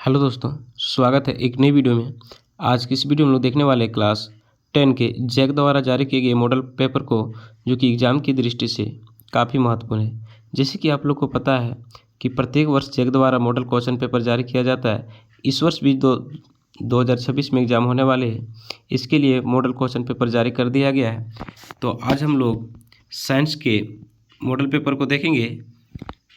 Hello दोस्तों, स्वागत है एक नई वीडियो में। आज की इस वीडियो में हम लोग देखने वाले हैं क्लास 10 के जैक द्वारा जारी किए गए मॉडल पेपर को, जो कि एग्ज़ाम की दृष्टि से काफ़ी महत्वपूर्ण है। जैसे कि आप लोग को पता है कि प्रत्येक वर्ष जैक द्वारा मॉडल क्वेश्चन पेपर जारी किया जाता है। इस वर्ष भी 2026 में एग्ज़ाम होने वाले हैं, इसके लिए मॉडल क्वेश्चन पेपर जारी कर दिया गया है। तो आज हम लोग साइंस के मॉडल पेपर को देखेंगे,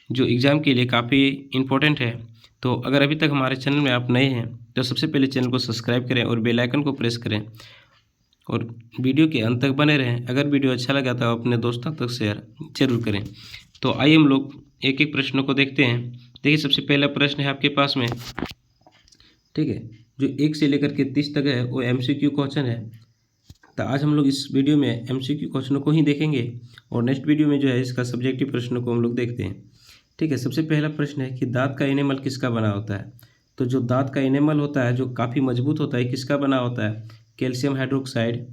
जो एग्ज़ाम के लिए काफ़ी इम्पोर्टेंट है। तो अगर अभी तक हमारे चैनल में आप नए हैं तो सबसे पहले चैनल को सब्सक्राइब करें और बेल आइकन को प्रेस करें और वीडियो के अंत तक बने रहें। अगर वीडियो अच्छा लगा तो अपने दोस्तों तक शेयर जरूर करें। तो आइए हम लोग एक एक प्रश्नों को देखते हैं। देखिए, सबसे पहला प्रश्न है आपके पास में, ठीक है, जो 1 से लेकर के 30 तक है वो MCQ क्वेश्चन है। तो आज हम लोग इस वीडियो में MCQ क्वेश्चनों को ही देखेंगे और नेक्स्ट वीडियो में जो है इसका सब्जेक्टिव प्रश्नों को हम लोग देखते हैं। ठीक है, सबसे पहला प्रश्न है कि दांत का इनेमल किसका बना होता है। तो जो दांत का इनेमल होता है, जो काफ़ी मजबूत होता है, किसका बना होता है? कैल्शियम हाइड्रोक्साइड,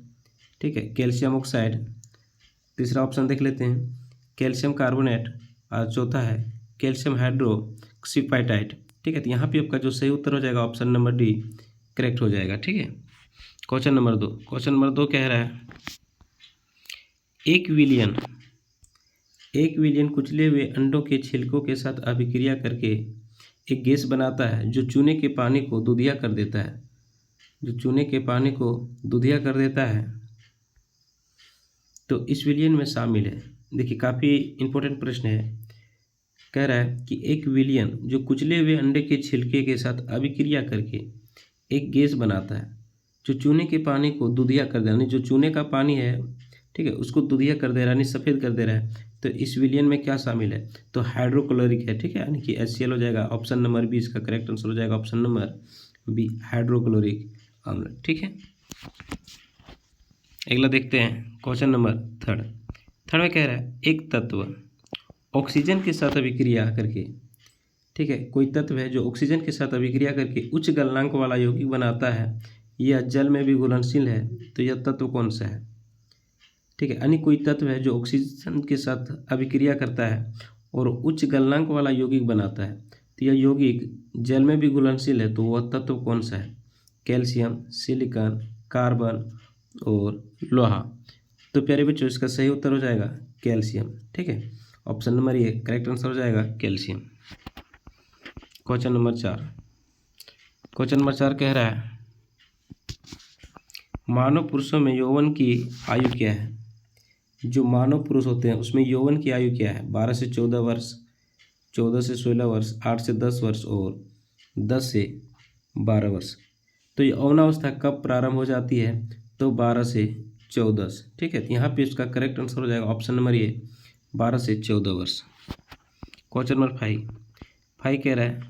ठीक है, कैल्शियम ऑक्साइड। तीसरा ऑप्शन देख लेते हैं, कैल्शियम कार्बोनेट। और चौथा है कैल्शियम हाइड्रोक्सीपाइटाइट। ठीक है, तो यहाँ पे आपका जो सही उत्तर हो जाएगा ऑप्शन नंबर डी करेक्ट हो जाएगा। ठीक है, क्वेश्चन नंबर 2 कह रहा है, एक विलियन कुचले हुए अंडों के छिलकों के साथ अभिक्रिया करके एक गैस बनाता है जो चूने के पानी को दूधिया कर देता है। तो इस विलियन में शामिल है। देखिए, काफ़ी इंपॉर्टेंट प्रश्न है। कह रहा है कि एक विलियन जो कुचले हुए अंडे के छिलके के साथ अभिक्रिया करके एक गैस बनाता है जो चूने के पानी को दूधिया कर दे रहा है, यानी जो चूने का पानी है, ठीक है, उसको दूधिया कर दे रहा है, यानी सफ़ेद कर दे रहा है। तो इस विलियन में क्या शामिल है? तो हाइड्रोक्लोरिक है। ठीक है, यानी कि HCl हो जाएगा। ऑप्शन नंबर बी इसका करेक्ट आंसर हो जाएगा, ऑप्शन नंबर बी हाइड्रोक्लोरिक अम्ल। ठीक है, अगला देखते हैं क्वेश्चन नंबर थर्ड में कह रहा है, एक तत्व ऑक्सीजन के साथ अभिक्रिया करके, ठीक है, कोई तत्व है जो ऑक्सीजन के साथ अभिक्रिया करके उच्च गलनांक वाला यौगिक बनाता है, यह जल में भी घुलनशील है, तो यह तत्व कौन सा है? ठीक है, यानी कोई तत्व है जो ऑक्सीजन के साथ अभिक्रिया करता है और उच्च गलनांक वाला यौगिक बनाता है, तो यह यौगिक जल में भी घुलनशील है, तो वह तत्व कौन सा है? कैल्शियम, सिलिकॉन, कार्बन और लोहा। तो प्यारे बच्चों, इसका सही उत्तर हो जाएगा कैल्शियम। ठीक है, option number A correct answer हो जाएगा कैल्शियम। क्वेश्चन नंबर 4 कह रहा है, मानव पुरुषों में यौवन की आयु क्या है? जो मानव पुरुष होते हैं उसमें यौवन की आयु क्या है? 12 से 14 वर्ष, 14 से 16 वर्ष, 8 से 10 वर्ष और 10 से 12 वर्ष। तो ये यौवनावस्था कब प्रारंभ हो जाती है? तो 12 से 14। ठीक है, तो यहाँ पे इसका करेक्ट आंसर हो जाएगा ऑप्शन नंबर ए 12 से 14 वर्ष। क्वेश्चन नंबर 5 कह रहा है,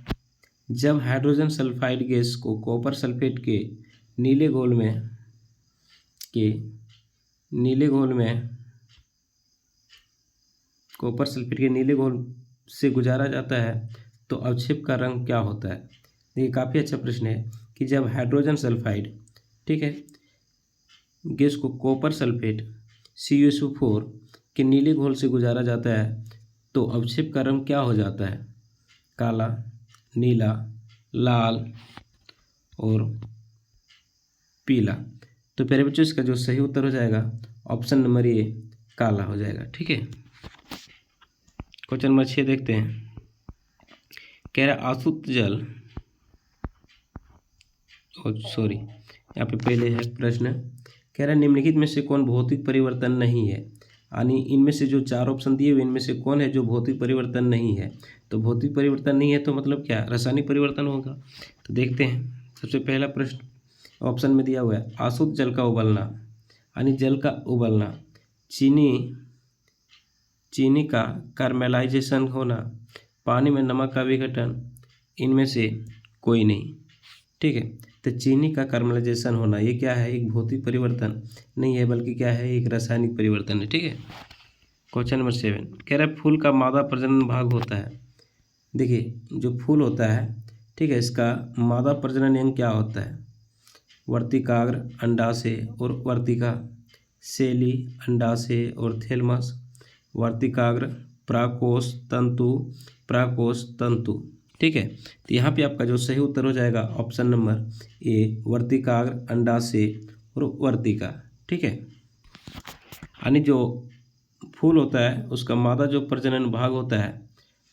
जब हाइड्रोजन सल्फाइड गैस को कॉपर सल्फेट के नीले घोल में कॉपर सल्फेट के नीले घोल से गुजारा जाता है तो अवक्षेप का रंग क्या होता है? देखिए, काफ़ी अच्छा प्रश्न है कि जब हाइड्रोजन सल्फाइड, ठीक है, गैस को कॉपर सल्फेट CuSO4 के नीले घोल से गुजारा जाता है तो अवक्षेप का रंग क्या हो जाता है? काला, नीला, लाल और पीला। तो प्यारे बच्चों, इसका जो सही उत्तर हो जाएगा ऑप्शन नंबर ए काला हो जाएगा। ठीक है, क्वेश्चन नंबर 6 देखते हैं। कह रहा आसुत जल, यहाँ पे पहले है प्रश्न, कह रहा निम्नलिखित में से कौन भौतिक परिवर्तन नहीं है? यानी इनमें से जो 4 ऑप्शन दिए हुए इनमें से कौन है जो भौतिक परिवर्तन नहीं है? तो भौतिक परिवर्तन नहीं है तो मतलब क्या? रासायनिक परिवर्तन होगा। तो देखते हैं, सबसे पहला प्रश्न ऑप्शन में दिया हुआ है, आसुत जल का उबलना, यानी जल का उबलना, चीनी का कार्मेलाइजेशन होना, पानी में नमक का विघटन, इनमें से कोई नहीं। ठीक है, तो चीनी का कार्मेलाइजेशन होना ये क्या है? एक भौतिक परिवर्तन नहीं है, बल्कि क्या है? एक रासायनिक परिवर्तन है। ठीक है, क्वेश्चन नंबर 7 कह रहा है, फूल का मादा प्रजनन भाग होता है। देखिए, जो फूल होता है, ठीक है, इसका मादा प्रजनन अंग क्या होता है? वर्तिकाग्र अंडाशय और वर्तिका, सेली अंडाशय और थैलमस, वर्तिकाग्र, प्राकोष तंतु, ठीक है। तो यहाँ पे आपका जो सही उत्तर हो जाएगा ऑप्शन नंबर ए, वर्तिकाग्र, अंडाशय और वर्तिका। ठीक है। यानी जो फूल होता है उसका मादा जो प्रजनन भाग होता है,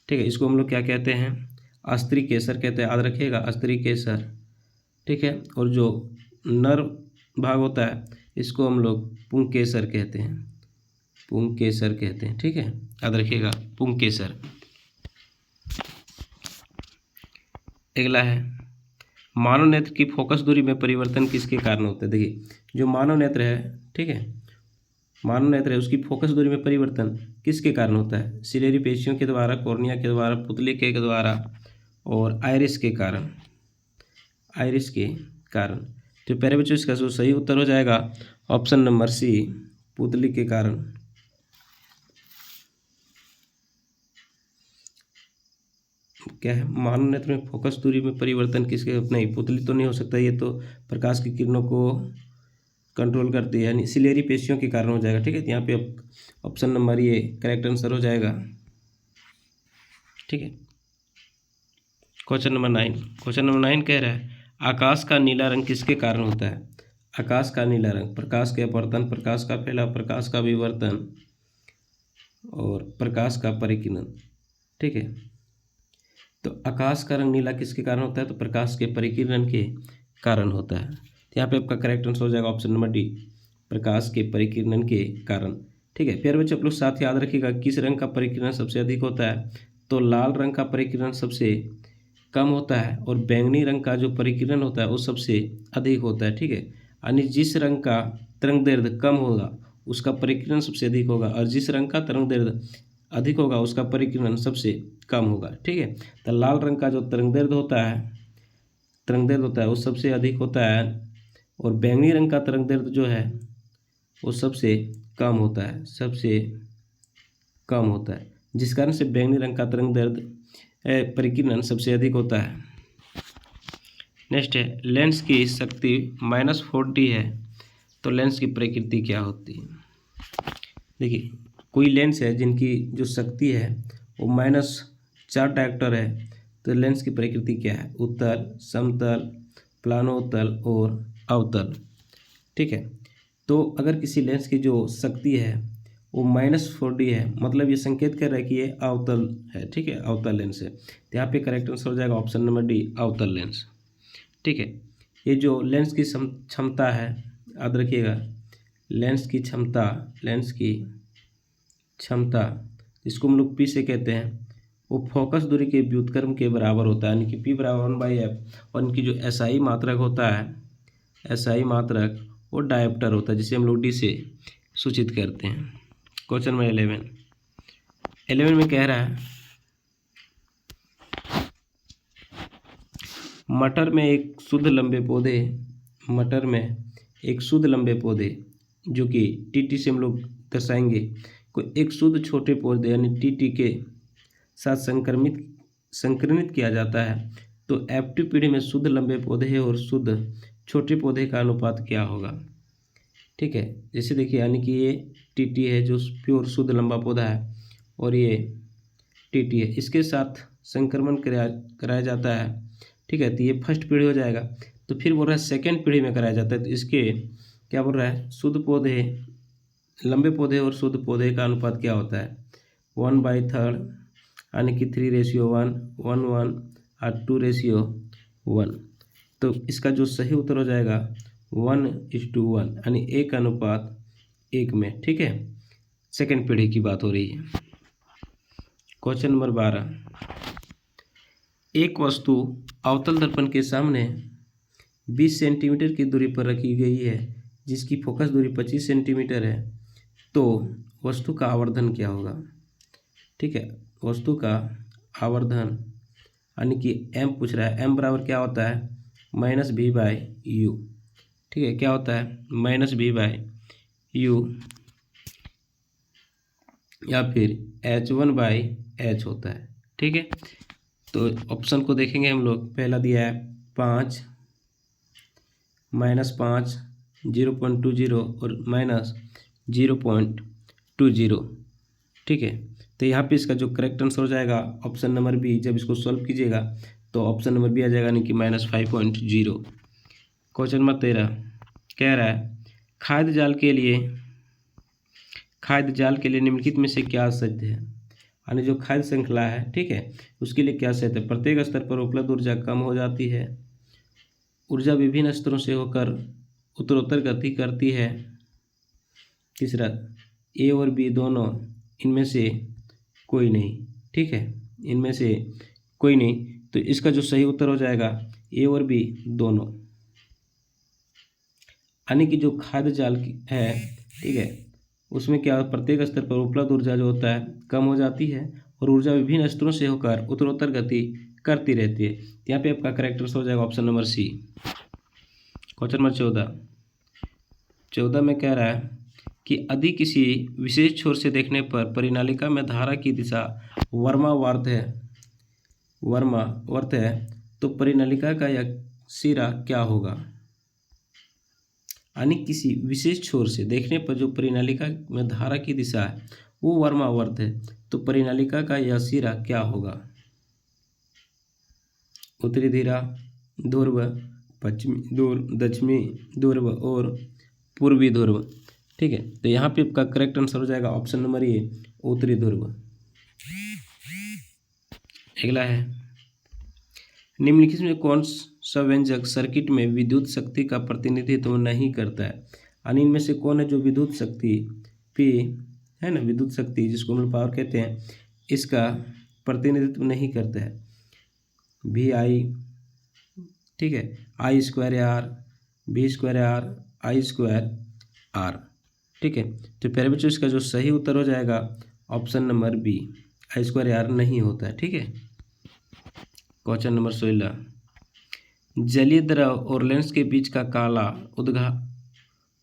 ठीक है, इसको हम लोग क्या कहते हैं? अस्त्री केसर कहते हैं, याद रखिएगा, अस्त्री केसर। ठीक है। और जो नर भाग होता है इसको हम लोग पुंकेसर कहते हैं, पुंकेसर कहते हैं। ठीक है, याद रखिएगा, पुंकेसर। अगला है, मानव नेत्र की फोकस दूरी में परिवर्तन किसके कारण होता है? देखिए, जो मानव नेत्र है, ठीक है, मानव नेत्र है, उसकी फोकस दूरी में परिवर्तन किसके कारण होता है? सिलेरी पेशियों के द्वारा, कॉर्निया के द्वारा, पुतली के द्वारा और आइरिस के कारण, आइरिस के कारण। तो प्यारे बच्चों, इसका जो सही उत्तर हो जाएगा ऑप्शन नंबर सी, पुतली के कारण। क्या है? मानव नेत्र में फोकस दूरी में परिवर्तन किसके? नहीं, पुतली तो नहीं हो सकता, ये तो प्रकाश की किरणों को कंट्रोल करती है, यानी सिलेरी पेशियों के कारण हो जाएगा। ठीक है, यहाँ पे ऑप्शन नंबर ये करेक्ट आंसर हो जाएगा। ठीक है। क्वेश्चन नंबर 9, क्वेश्चन नंबर 9 कह रहा है, आकाश का नीला रंग किसके कारण होता है? आकाश का नीला रंग, प्रकाश के अपवर्तन, प्रकाश का फैलाव, प्रकाश का विवर्तन और प्रकाश का परिकिरण। ठीक है। तो आकाश का रंग नीला किसके कारण होता है? तो प्रकाश के परिकिरण के कारण होता है। तो यहाँ पे आपका करेक्ट आंसर हो जाएगा ऑप्शन नंबर डी, प्रकाश के परिकिरण के कारण। ठीक है। प्यारे बच्चों, आप लोग साथ याद रखिएगा, किस रंग का परिकिरण सबसे अधिक होता है? तो लाल रंग का परिकिरण सबसे कम होता है और बैंगनी रंग का जो परिकिरण होता है वो सबसे अधिक होता है। ठीक है। यानी जिस रंग का तरंगदैर्ध्य कम होगा उसका परिकिरण सबसे अधिक होगा, और जिस रंग का तरंगदैर्ध्य अधिक होगा उसका परिकिरण सबसे कम होगा। ठीक है। तो लाल रंग का जो तरंगदैर्ध्य होता है वो सबसे अधिक होता है, और बैंगनी रंग का तरंगदैर्ध्य जो है वो सबसे कम होता है, सबसे कम होता है, जिस कारण से बैंगनी रंग का तरंगदैर्ध्य परिकिरण सबसे अधिक होता है। नेक्स्ट है, लेंस की शक्ति -40 है तो लेंस की प्रकृति क्या होती है? देखिए, कोई लेंस है जिनकी जो शक्ति है वो -4 डायोप्टर है, तो लेंस की प्रकृति क्या है? उत्तल, समतल, प्लानोत्तल और अवतल। ठीक है। तो अगर किसी लेंस की जो शक्ति है वो -40 है, मतलब ये संकेत कर रहा है कि ये अवतल है। ठीक है, अवतल लेंस है। तो यहाँ पे करेक्ट आंसर हो जाएगा ऑप्शन नंबर डी, अवतल लेंस। ठीक है। ये जो लेंस की क्षमता है, याद रखिएगा, लेंस की क्षमता, लेंस की क्षमता जिसको हम लोग पी से कहते हैं, वो फोकस दूरी के व्युत्क्रम के बराबर होता है, यानी कि पी बराबर 1/f। और इनकी जो एसआई मात्रक होता है, एसआई मात्रक वो डायोप्टर होता है, जिसे हम लोग डी से सूचित करते हैं। क्वेश्चन नंबर 11 में कह रहा है, मटर में एक शुद्ध लंबे पौधे, मटर में एक शुद्ध लंबे पौधे जो कि टीटी से हम लोग दर्शाएंगे, कोई एक शुद्ध छोटे पौधे यानी टीटी के साथ संक्रमित किया जाता है, तो F2 पीढ़ी में शुद्ध लंबे पौधे और शुद्ध छोटे पौधे का अनुपात क्या होगा? ठीक है। जैसे देखिए, यानी कि ये टीटी है जो प्योर शुद्ध लंबा पौधा है, और ये टीटी है, इसके साथ संक्रमण कराया जाता है। ठीक है। तो ये फर्स्ट पीढ़ी हो जाएगा। तो फिर बोल रहा है सेकेंड पीढ़ी में कराया जाता है, तो इसके क्या बोल रहा है? शुद्ध पौधे, लंबे पौधे और शुद्ध पौधे का अनुपात क्या होता है? 1/3, यानी कि 3:1, 1:1 और 2:1। तो इसका जो सही उत्तर हो जाएगा 1:1, यानी 1:1 में। ठीक है, सेकेंड पीढ़ी की बात हो रही है। क्वेश्चन नंबर 12, एक वस्तु अवतल दर्पण के सामने 20 सेंटीमीटर की दूरी पर रखी गई है जिसकी फोकस दूरी 25 सेंटीमीटर है, तो वस्तु का आवर्धन क्या होगा? ठीक है, वस्तु का आवर्धन, यानी कि m पूछ रहा है, m बराबर क्या होता है? -v/u। ठीक है, क्या होता है? -v/u या फिर h1/h होता है। ठीक है। तो ऑप्शन को देखेंगे हम लोग, पहला दिया है 5, -5, 0.20 और -0.20। ठीक है। तो यहाँ पे इसका जो करेक्ट आंसर हो जाएगा ऑप्शन नंबर बी। जब इसको सॉल्व कीजिएगा तो ऑप्शन नंबर बी आ जाएगा, यानी कि -5.0। क्वेश्चन नंबर 13 कह रहा है खाद्य जाल के लिए निम्नलिखित में से क्या सत्य है। यानी जो खाद्य श्रृंखला है, ठीक है, उसके लिए क्या सत्य है। प्रत्येक स्तर पर उपलब्ध ऊर्जा कम हो जाती है, ऊर्जा विभिन्न स्तरों से होकर उत्तरोत्तर गति करती है। तीसरा, ए और बी दोनों, इनमें से कोई नहीं, ठीक है, इनमें से कोई नहीं। तो इसका जो सही उत्तर हो जाएगा ए और बी दोनों। यानी कि जो खाद्य जाल है, ठीक है, उसमें क्या प्रत्येक स्तर पर उपलब्ध ऊर्जा जो होता है कम हो जाती है और ऊर्जा विभिन्न स्तरों से होकर उत्तरोत्तर गति करती रहती है। यहाँ पे आपका करेक्ट आंसर हो जाएगा option number C. Question number 14 में कह रहा है कि यदि किसी विशेष छोर से देखने पर परिनालिका में धारा की दिशा वर्मावर्त है तो परिनालिका का यह सिरा क्या होगा। यानी किसी विशेष छोर से देखने पर जो परिनालिका में धारा की दिशा है वो वर्मावर्त है, तो परिनालिका का यह सिरा क्या होगा। उत्तरी ध्रुव, ध्रुव, पश्चिमी ध्रुव, दक्षिणी ध्रुव और पूर्वी ध्रुव, ठीक है। तो यहाँ पे आपका करेक्ट आंसर हो जाएगा ऑप्शन नंबर ए, उत्तरी ध्रुव। अगला है निम्नलिखित में कौन सा व्यंजक सर्किट में विद्युत शक्ति का प्रतिनिधित्व नहीं करता है। यानी इनमें से कौन है जो विद्युत शक्ति पी है ना, विद्युत शक्ति जिसको हम लोग पावर कहते हैं, इसका प्रतिनिधित्व नहीं करता है। वी आई, ठीक है, I square R, V square R, I square R, ठीक है। तो प्यारे बच्चों इसका जो सही उत्तर हो जाएगा option number B, I square R नहीं होता है, ठीक है। क्वेश्चन नंबर 16 जलीय द्रव और लेंस के बीच का काला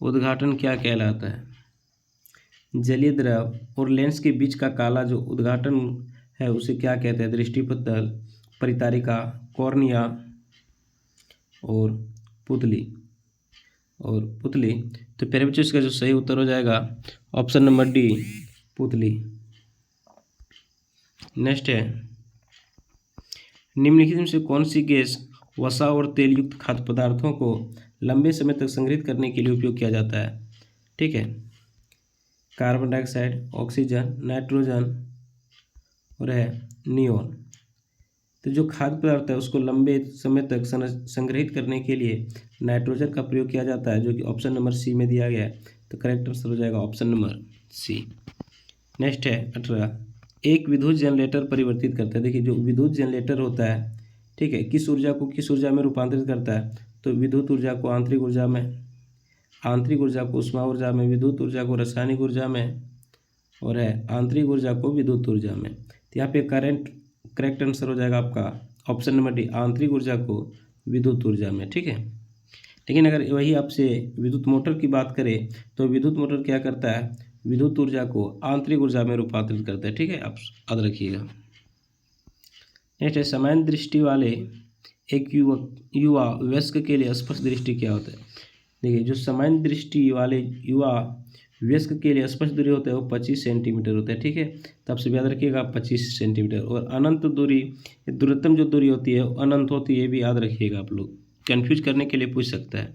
उद्घाटन क्या कहलाता है। जलीय द्रव और लेंस के बीच का काला जो उद्घाटन है उसे क्या कहते हैं। दृष्टिपटल, परितारिका, कॉर्निया और पुतली तो प्यारे बच्चों इसका जो सही उत्तर हो जाएगा ऑप्शन नंबर डी, पुतली। नेक्स्ट है निम्नलिखित में से कौन सी गैस वसा और तेल युक्त खाद्य पदार्थों को लंबे समय तक संग्रहित करने के लिए उपयोग किया जाता है, ठीक है। कार्बन डाइऑक्साइड, ऑक्सीजन, नाइट्रोजन और है नियोन। तो जो खाद्य पदार्थ है उसको लंबे समय तक संग्रहित करने के लिए नाइट्रोजन का प्रयोग किया जाता है, जो कि ऑप्शन नंबर सी में दिया गया है। तो करेक्ट आंसर हो जाएगा ऑप्शन नंबर सी। नेक्स्ट है 18 एक विद्युत जनरेटर परिवर्तित करता है। देखिए जो विद्युत जनरेटर होता है, ठीक है, किस ऊर्जा को किस ऊर्जा में रूपांतरित करता है। तो विद्युत ऊर्जा को आंतरिक ऊर्जा में, आंतरिक ऊर्जा को ऊष्मा ऊर्जा में, विद्युत ऊर्जा को रासायनिक ऊर्जा में और है आंतरिक ऊर्जा को विद्युत ऊर्जा में। तो यहाँ पे करेक्ट आंसर हो जाएगा आपका ऑप्शन नंबर डी, आंतरिक ऊर्जा को विद्युत ऊर्जा में, ठीक है। लेकिन अगर वही आपसे विद्युत मोटर की बात करें तो विद्युत मोटर क्या करता है, विद्युत ऊर्जा को आंतरिक ऊर्जा में रूपांतरित करता है, ठीक है, आप याद रखिएगा। नेक्स्ट है सामान्य दृष्टि वाले एक युवा वयस्क के लिए स्पष्ट दृष्टि क्या होता है। देखिए जो सामान्य दृष्टि वाले युवा वयस्क के लिए स्पष्ट दूरी होता है वो 25 सेंटीमीटर होता है, ठीक है। तो आप सब याद रखिएगा 25 सेंटीमीटर। और अनंत दूरी, दूरतम जो दूरी होती है वो अनंत होती है, ये भी याद रखिएगा। आप लोग कन्फ्यूज करने के लिए पूछ सकता है।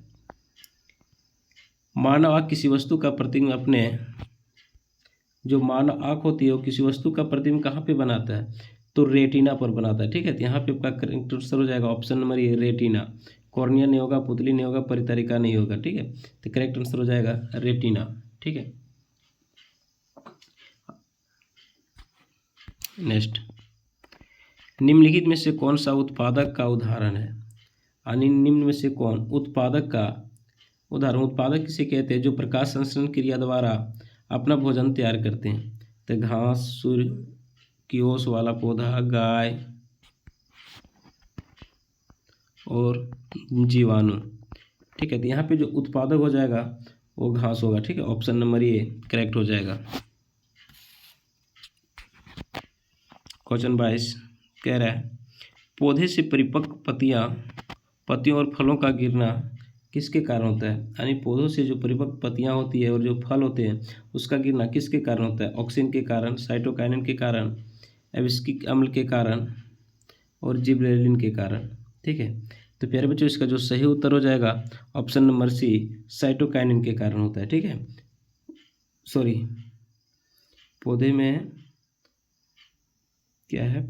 मानव आँख किसी वस्तु का प्रतिबिंब अपने, जो मानव आँख होती है वो किसी वस्तु का प्रतिबिंब कहाँ पे बनाता है, तो रेटिना पर बनाता है, ठीक है। तो यहाँ पे आपका करेक्ट आंसर हो जाएगा option number A, retina. Cornea नहीं होगा, पुतली नहीं होगा, परितारिका नहीं होगा, ठीक है। तो करेक्ट आंसर हो जाएगा रेटिना, ठीक है। नेक्स्ट निम्नलिखित में से कौन सा उत्पादक का उदाहरण है। यानी निम्न में से कौन उत्पादक का उदाहरण, उत्पादक किसे कहते हैं, जो प्रकाश संश्लेषण क्रिया द्वारा अपना भोजन तैयार करते हैं। तो घास, सूर्य की ओस वाला पौधा, गाय और जीवाणु, ठीक है। तो यहाँ पे जो उत्पादक हो जाएगा वो घास होगा, ठीक है। ऑप्शन नंबर ए करेक्ट हो जाएगा। क्वेश्चन 22 कह रहा है पौधे से परिपक्व पत्तियों और फलों का गिरना किसके कारण होता है, यानी पौधों से जो परिपक्व पत्तियां होती है और जो फल होते हैं उसका गिरना किसके कारण होता है, ऑक्सिन के कारण, साइटोकाइनिन के कारण, एब्सिक्सिक अम्ल के कारण और जिबरेलिन के कारण। ठीक है, तो प्यारे बच्चों इसका जो सही उत्तर हो जाएगा ऑप्शन नंबर सी, साइटोकाइनिन के कारण होता है। ठीक है, सॉरी, पौधे में क्या है,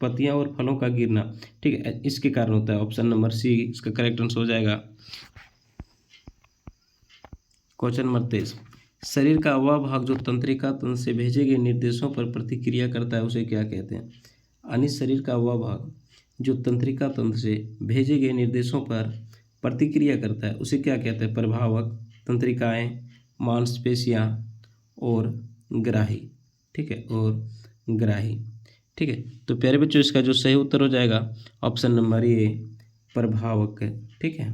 पत्तियां और फलों का गिरना। ठीक है, इसके कारण होता है, ऑप्शन नंबर सी इसका करेक्ट आंसर हो जाएगा। क्वेश्चन नंबर 23, शरीर का वह भाग जो तंत्रिका तंत्र से भेजे गए निर्देशों पर प्रतिक्रिया करता है उसे क्या कहते हैं, यानी शरीर का वह भाग जो तंत्रिका तंत्र से भेजे गए निर्देशों पर प्रतिक्रिया करता है उसे क्या कहते हैं, प्रभावक, तंत्रिकाएं, मांसपेशियां और ग्राही। ठीक है, और ग्राही। ठीक है, तो प्यारे बच्चों इसका जो सही उत्तर हो जाएगा ऑप्शन नंबर ए, प्रभावक। ठीक है,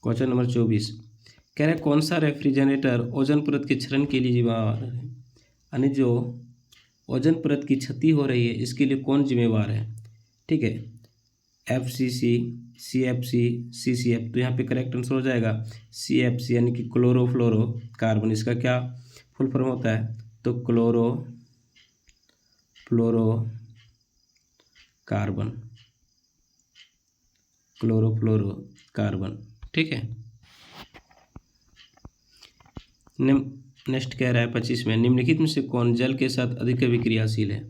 क्वेश्चन नंबर 24, कह रहे कौन सा रेफ्रिजरेटर ओजोन परत के क्षरण के लिए जिम्मेवार है, यानी जो ओजोन परत की क्षति हो रही है इसके लिए कौन जिम्मेवार है। ठीक है, FCC, CFC, CCF। तो यहाँ पे करेक्ट आंसर हो जाएगा CFC, यानी कि क्लोरोफ्लोरो कार्बन। इसका क्या फुल फॉर्म होता है, तो क्लोरोफ्लोरो कार्बन। ठीक है, नेक्स्ट कह रहा है 25 में, निम्नलिखित में से कौन जल के साथ अधिक अभिक्रियाशील है।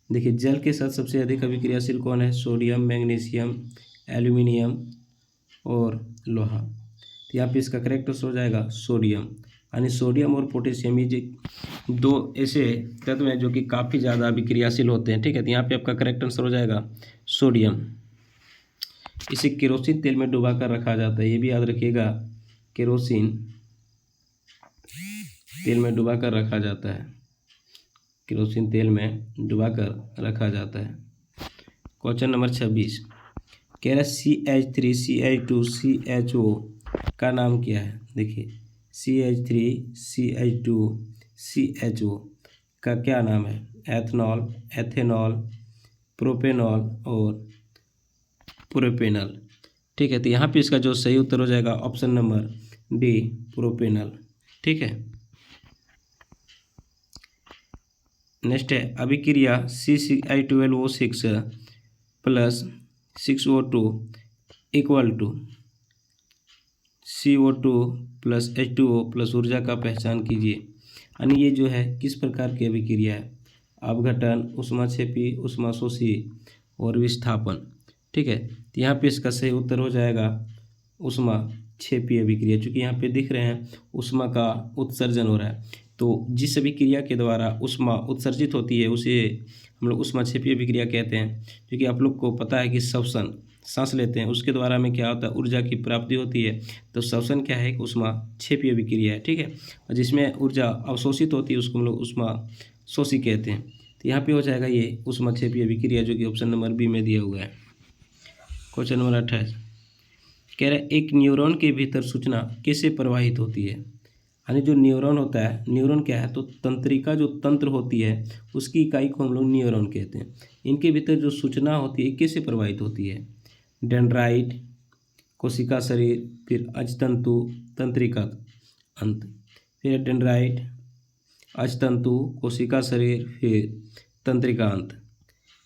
देखिए जल के साथ सबसे अधिक अभिक्रियाशील कौन है, सोडियम, मैग्नीशियम, एल्यूमिनियम और लोहा। तो यहाँ पे इसका करेक्ट आंसर हो जाएगा सोडियम, यानी सोडियम और पोटेशियम ये दो ऐसे तत्व हैं जो कि काफ़ी ज़्यादा अभिक्रियाशील होते हैं। ठीक है, तो यहाँ पे आपका करेक्ट आंसर हो जाएगा सोडियम। इसे केरोसिन तेल में डुबा कर रखा जाता है, ये भी याद रखिएगा, केरोसिन तेल में डुबा कर रखा जाता है, केरोसिन तेल में डुबा कर रखा जाता है। क्वेश्चन नंबर 26, कह रहा है CH3, CH2, CHO का नाम क्या है। देखिए CH3, CH2, CHO का क्या नाम है, एथनॉल, एथेनॉल, प्रोपेनॉल और प्रोपेनल। ठीक है, तो यहाँ पे इसका जो सही उत्तर हो जाएगा ऑप्शन नंबर डी, प्रोपेनल। ठीक है, नेक्स्ट है अभिक्रिया CCl12O6 plus 6O2 equal to CO2 plus H2O plus ऊर्जा का पहचान कीजिए, यानी ये जो है किस प्रकार की अभिक्रिया है, अपघटन, ऊष्माक्षेपी, ऊष्माशोषी और विस्थापन। ठीक है, तो यहाँ पे इसका सही उत्तर हो जाएगा ऊष्माक्षेपी अभिक्रिया, चूँकि यहाँ पे दिख रहे हैं ऊष्मा का उत्सर्जन हो रहा है, तो जिस अभिक्रिया के द्वारा ऊष्मा उत्सर्जित होती है उसे हम लोग ऊष्माक्षेपी अभिक्रिया कहते हैं। क्योंकि आप लोग को पता है कि श्वसन, सांस लेते हैं उसके द्वारा में क्या होता है, ऊर्जा की प्राप्ति होती है, तो श्वसन क्या है, ऊष्माक्षेपी अभिक्रिया है। ठीक है, और जिसमें ऊर्जा अवशोषित होती है उसको हम लोग ऊष्माशोषी कहते हैं। तो यहाँ पे हो जाएगा ये ऊष्माक्षेपी अभिक्रिया, जो कि ऑप्शन नंबर बी में दिया हुआ है। क्वेश्चन नंबर 28, कह रहे एक न्यूरॉन के भीतर सूचना कैसे प्रवाहित होती है, यानी जो न्यूरॉन होता है, न्यूरॉन क्या है, तो तंत्रिका जो तंत्र होती है उसकी इकाई को हम लोग न्यूरॉन कहते हैं। इनके भीतर जो सूचना होती है कैसे प्रवाहित होती है, डेंड्राइट, कोशिका शरीर, फिर अजतंतु, तंत्रिका अंत। फिर डेंड्राइट, अजतंतु, कोशिका शरीर, फिर तंत्रिका अंत।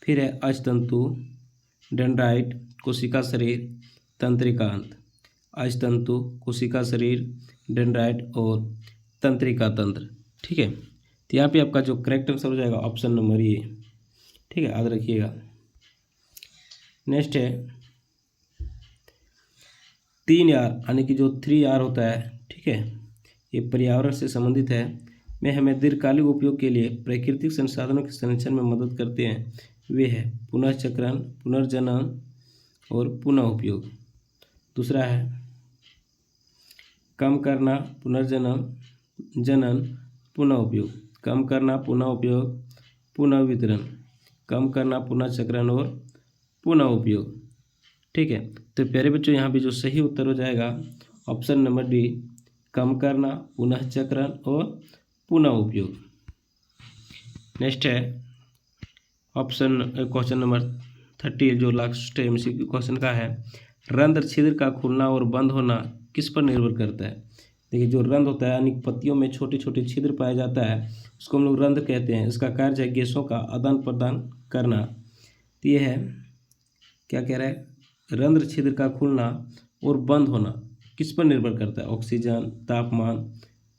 फिर है अजतंतु, डेंड्राइट, कोशिका शरीर, तंत्रिका अंत। अजतंतु, कोशिका शरीर, डेंड्राइट और तंत्रिका तंत्र। ठीक है, तो यहाँ पे आपका जो करेक्ट आंसर हो जाएगा ऑप्शन नंबर ए। ठीक है, याद रखिएगा। नेक्स्ट है 3R, यानी कि जो 3R होता है। ठीक है, ये पर्यावरण से संबंधित है, में हमें दीर्घकालिक उपयोग के लिए प्राकृतिक संसाधनों के संरक्षण में मदद करते हैं। वे है पुनर्चक्रण, पुनर्जनन और पुनः उपयोग। दूसरा है कम करना, पुनर्जनन, जनन, पुनः उपयोग। कम करना, पुनः उपयोग, पुनः वितरण। कम करना, पुनर्चक्रण और पुनः उपयोग। ठीक है, तो प्यारे बच्चों यहाँ पे जो सही उत्तर हो जाएगा ऑप्शन नंबर डी, कम करना, पुनः चक्रण और पुनः उपयोग। नेक्स्ट है क्वेश्चन नंबर 30 जो लास्ट MCQ क्वेश्चन का है, रंध्र छिद्र का खुलना और बंद होना किस पर निर्भर करता है। देखिए जो रंध्र होता है यानी पत्तियों में छोटे छोटे छिद्र पाया जाता है उसको हम लोग रंध्र कहते हैं। इसका कार्य है गैसों का आदान प्रदान करना। तो ये है क्या कह रहा है, रंध्र छिद्र का खुलना और बंद होना किस पर निर्भर करता है, ऑक्सीजन, तापमान,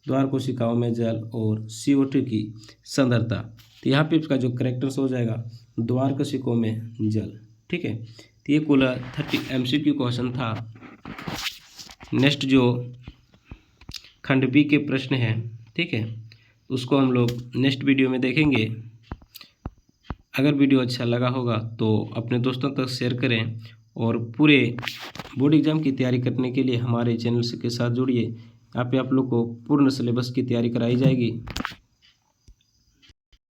द्वार कोशिकाओं में जल और CO2 की सांद्रता। तो यहाँ पे इसका जो करेक्ट आंसर हो जाएगा द्वार कोशिकाओं में जल। ठीक है, तो ये कुल 30 MCQ क्वेश्चन था। नेक्स्ट जो खंड बी के प्रश्न हैं, ठीक है, उसको हम लोग नेक्स्ट वीडियो में देखेंगे। अगर वीडियो अच्छा लगा होगा तो अपने दोस्तों तक शेयर करें और पूरे बोर्ड एग्जाम की तैयारी करने के लिए हमारे चैनल के साथ जुड़िए। यहाँ पे आप लोग को पूर्ण सिलेबस की तैयारी कराई जाएगी।